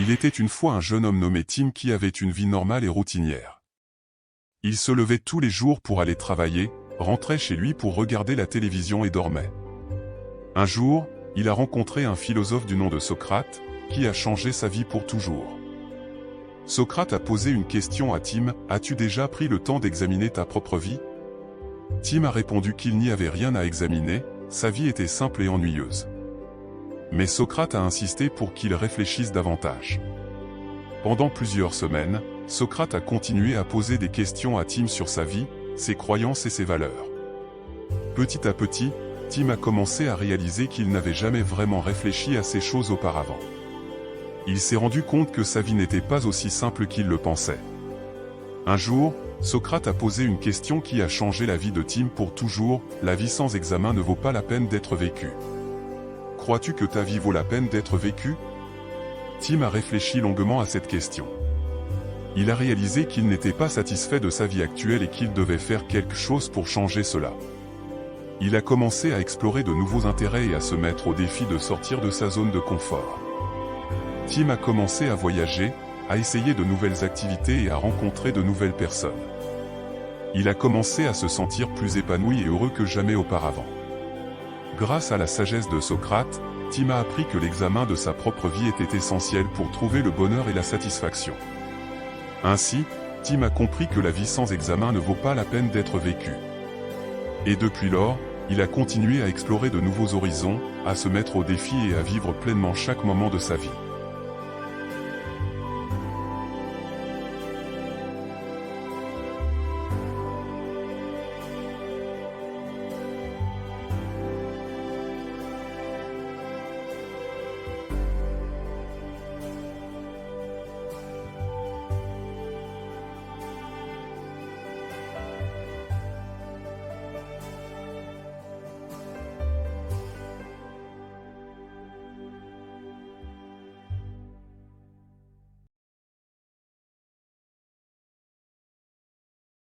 Il était une fois un jeune homme nommé Tim qui avait une vie normale et routinière. Il se levait tous les jours pour aller travailler, rentrait chez lui pour regarder la télévision et dormait. Un jour, il a rencontré un philosophe du nom de Socrate, qui a changé sa vie pour toujours. Socrate a posé une question à Tim, « As-tu déjà pris le temps d'examiner ta propre vie ?» Tim a répondu qu'il n'y avait rien à examiner, sa vie était simple et ennuyeuse. Mais Socrate a insisté pour qu'il réfléchisse davantage. Pendant plusieurs semaines, Socrate a continué à poser des questions à Tim sur sa vie, ses croyances et ses valeurs. Petit à petit, Tim a commencé à réaliser qu'il n'avait jamais vraiment réfléchi à ces choses auparavant. Il s'est rendu compte que sa vie n'était pas aussi simple qu'il le pensait. Un jour, Socrate a posé une question qui a changé la vie de Tim pour toujours, « La vie sans examen ne vaut pas la peine d'être vécue. Crois-tu que ta vie vaut la peine d'être vécue ?» Tim a réfléchi longuement à cette question. Il a réalisé qu'il n'était pas satisfait de sa vie actuelle et qu'il devait faire quelque chose pour changer cela. Il a commencé à explorer de nouveaux intérêts et à se mettre au défi de sortir de sa zone de confort. Tim a commencé à voyager, à essayer de nouvelles activités et à rencontrer de nouvelles personnes. Il a commencé à se sentir plus épanoui et heureux que jamais auparavant. Grâce à la sagesse de Socrate, Tim a appris que l'examen de sa propre vie était essentiel pour trouver le bonheur et la satisfaction. Ainsi, Tim a compris que la vie sans examen ne vaut pas la peine d'être vécue. Et depuis lors, il a continué à explorer de nouveaux horizons, à se mettre au défi et à vivre pleinement chaque moment de sa vie.